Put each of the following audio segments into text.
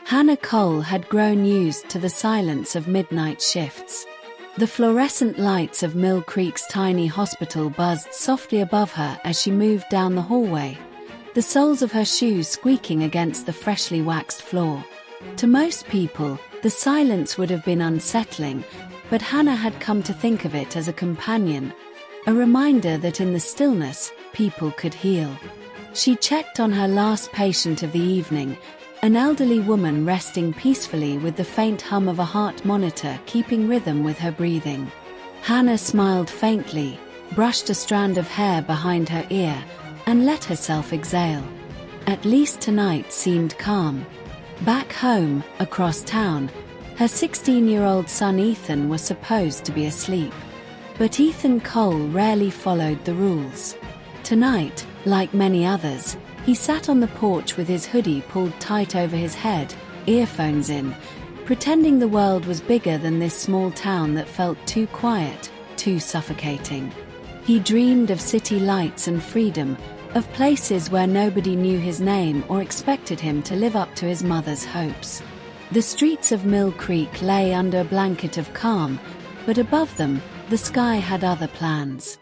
Hannah Cole had grown used to the silence of midnight shifts. The fluorescent lights of Mill Creek's tiny hospital buzzed softly above her as she moved down the hallway, the soles of her shoes squeaking against the freshly waxed floor. To most people, the silence would have been unsettling, but Hannah had come to think of it as a companion, a reminder that in the stillness, people could heal. She checked on her last patient of the evening, an elderly woman resting peacefully with the faint hum of a heart monitor keeping rhythm with her breathing. Hannah smiled faintly, brushed a strand of hair behind her ear, and let herself exhale. At least tonight seemed calm. Back home, across town, her 16-year-old son Ethan was supposed to be asleep. But Ethan Cole rarely followed the rules. Tonight, like many others, he sat on the porch with his hoodie pulled tight over his head, earphones in, pretending the world was bigger than this small town that felt too quiet, too suffocating. He dreamed of city lights and freedom, of places where nobody knew his name or expected him to live up to his mother's hopes. The streets of Mill Creek lay under a blanket of calm, but above them, the sky had other plans.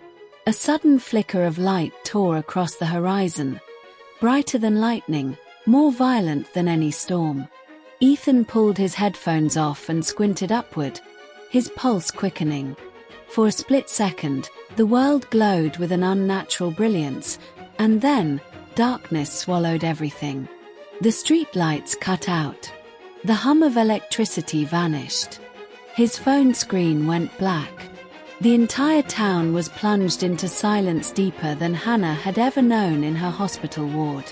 A sudden flicker of light tore across the horizon, brighter than lightning, more violent than any storm. Ethan pulled his headphones off and squinted upward, his pulse quickening. For a split second, the world glowed with an unnatural brilliance, and then, darkness swallowed everything. The streetlights cut out. The hum of electricity vanished. His phone screen went black. The entire town was plunged into silence deeper than Hannah had ever known in her hospital ward.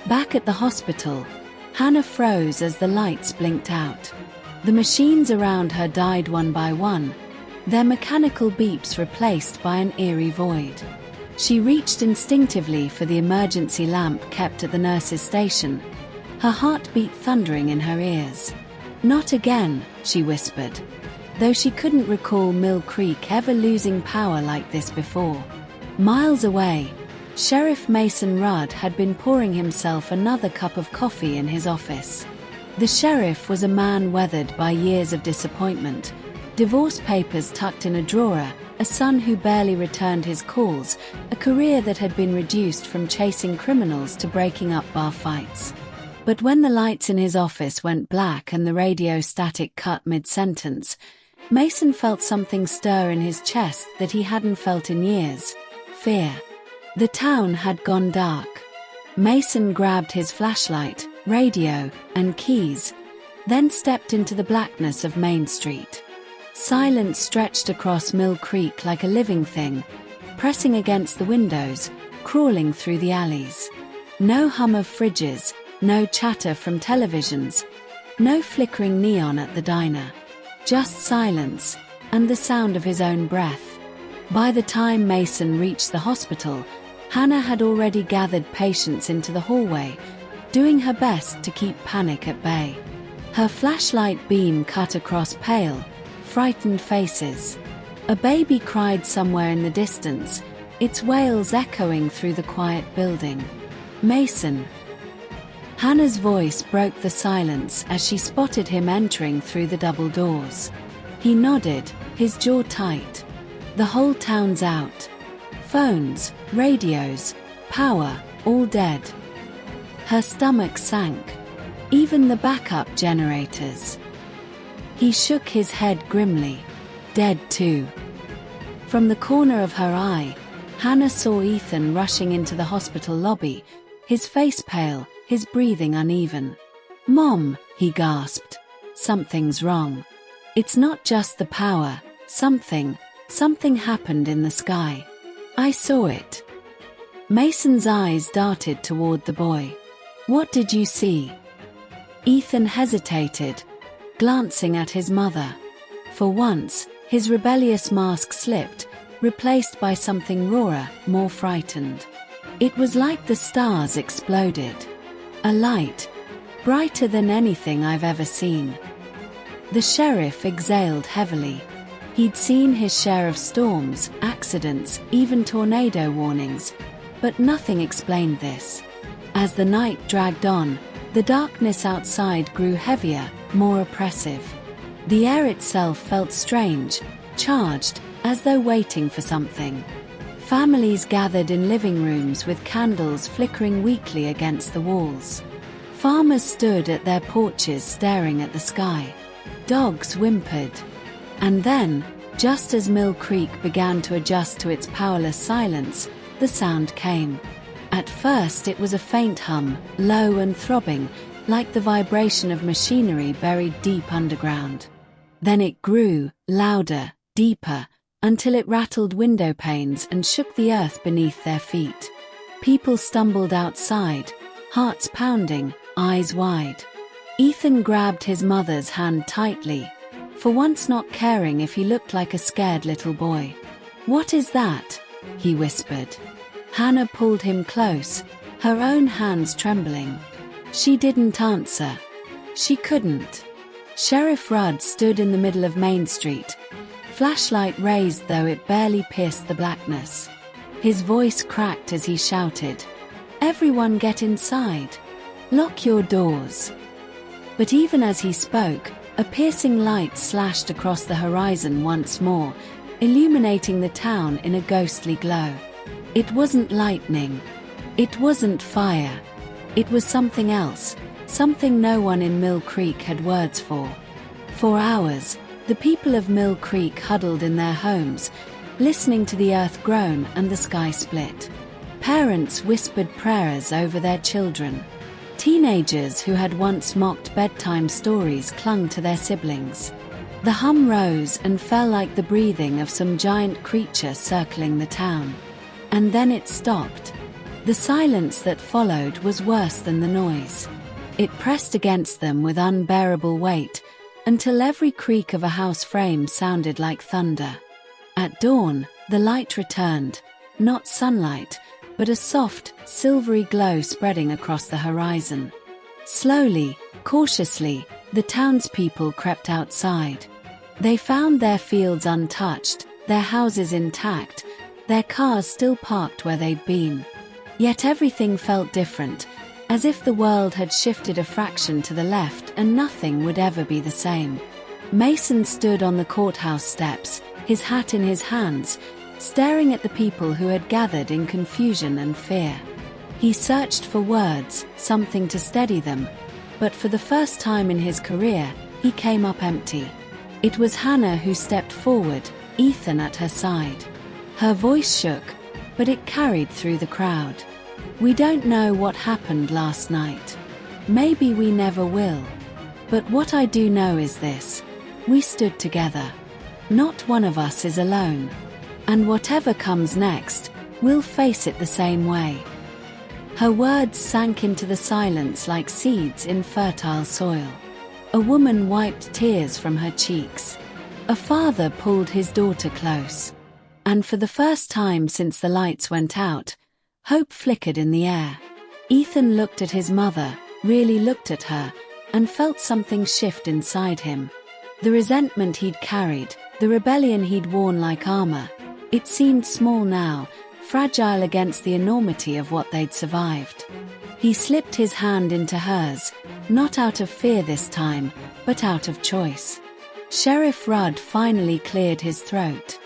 Back at the hospital, Hannah froze as the lights blinked out. The machines around her died one by one, their mechanical beeps replaced by an eerie void. She reached instinctively for the emergency lamp kept at the nurse's station, her heartbeat thundering in her ears. "Not again," she whispered, though she couldn't recall Mill Creek ever losing power like this before. Miles away, Sheriff Mason Rudd had been pouring himself another cup of coffee in his office. The sheriff was a man weathered by years of disappointment, divorce papers tucked in a drawer, a son who barely returned his calls, a career that had been reduced from chasing criminals to breaking up bar fights. But when the lights in his office went black and the radio static cut mid-sentence, Mason felt something stir in his chest that he hadn't felt in years: fear. The town had gone dark. Mason grabbed his flashlight, radio, and keys, then stepped into the blackness of Main Street. Silence stretched across Mill Creek like a living thing, pressing against the windows, crawling through the alleys. No hum of fridges, no chatter from televisions, no flickering neon at the diner. Just silence, and the sound of his own breath. By the time Mason reached the hospital, Hannah had already gathered patients into the hallway, doing her best to keep panic at bay. Her flashlight beam cut across pale, frightened faces. A baby cried somewhere in the distance, its wails echoing through the quiet building. "Mason." Hannah's voice broke the silence as she spotted him entering through the double doors. He nodded, his jaw tight. "The whole town's out. Phones, radios, power, all dead." Her stomach sank. Even the backup generators. He shook his head grimly. "Dead too." From the corner of her eye, Hannah saw Ethan rushing into the hospital lobby, his face pale, his breathing uneven. "Mom," he gasped. "Something's wrong. It's not just the power, something happened in the sky. I saw it." Mason's eyes darted toward the boy. "What did you see?" Ethan hesitated, glancing at his mother. For once, his rebellious mask slipped, replaced by something rawer, more frightened. It was like the stars exploded. A light, brighter than anything I've ever seen. The sheriff exhaled heavily. He'd seen his share of storms, accidents, even tornado warnings, but nothing explained this. As the night dragged on, The darkness outside grew heavier, more oppressive. The air itself felt strange, charged, as though waiting for something. Families gathered in living rooms with candles flickering weakly against the walls. Farmers stood at their porches staring at the sky. Dogs whimpered. And then, just as Mill Creek began to adjust to its powerless silence, the sound came. At first it was a faint hum, low and throbbing, like the vibration of machinery buried deep underground. Then it grew, louder, deeper, until it rattled window panes and shook the earth beneath their feet. People stumbled outside, hearts pounding, eyes wide. Ethan grabbed his mother's hand tightly, for once not caring if he looked like a scared little boy. "What is that?" he whispered. Hannah pulled him close, her own hands trembling. She didn't answer. She couldn't. Sheriff Rudd stood in the middle of Main Street, flashlight raised though it barely pierced the blackness. His voice cracked as he shouted, "Everyone get inside. Lock your doors." But even as he spoke, a piercing light slashed across the horizon once more, illuminating the town in a ghostly glow. It wasn't lightning. It wasn't fire. It was something else, something no one in Mill Creek had words for. For hours, the people of Mill Creek huddled in their homes, listening to the earth groan and the sky split. Parents whispered prayers over their children. Teenagers who had once mocked bedtime stories clung to their siblings. The hum rose and fell like the breathing of some giant creature circling the town. And then it stopped. The silence that followed was worse than the noise. It pressed against them with unbearable weight, until every creak of a house frame sounded like thunder. At dawn, the light returned, not sunlight, but a soft, silvery glow spreading across the horizon. Slowly, cautiously, the townspeople crept outside. They found their fields untouched, their houses intact, their cars still parked where they'd been. Yet everything felt different, as if the world had shifted a fraction to the left and nothing would ever be the same. Mason stood on the courthouse steps, his hat in his hands, staring at the people who had gathered in confusion and fear. He searched for words, something to steady them, but for the first time in his career, he came up empty. It was Hannah who stepped forward, Ethan at her side. Her voice shook, but it carried through the crowd. "We don't know what happened last night. Maybe we never will. But what I do know is this: we stood together. Not one of us is alone. And whatever comes next, we'll face it the same way." Her words sank into the silence like seeds in fertile soil. A woman wiped tears from her cheeks. A father pulled his daughter close. And for the first time since the lights went out, hope flickered in the air. Ethan looked at his mother, really looked at her, and felt something shift inside him. The resentment he'd carried, the rebellion he'd worn like armor, it seemed small now, fragile against the enormity of what they'd survived. He slipped his hand into hers, not out of fear this time, but out of choice. Sheriff Rudd finally cleared his throat.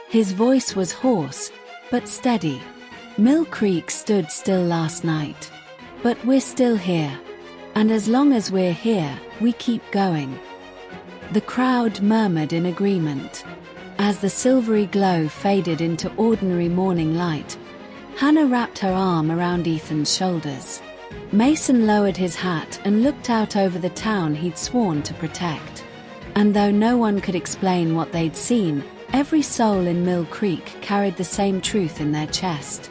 His voice was hoarse, but steady. "Mill Creek stood still last night. But we're still here. And as long as we're here, we keep going." The crowd murmured in agreement. As the silvery glow faded into ordinary morning light, Hannah wrapped her arm around Ethan's shoulders. Mason lowered his hat and looked out over the town he'd sworn to protect. And though no one could explain what they'd seen, every soul in Mill Creek carried the same truth in their chest.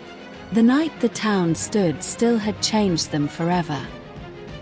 The night the town stood still had changed them forever.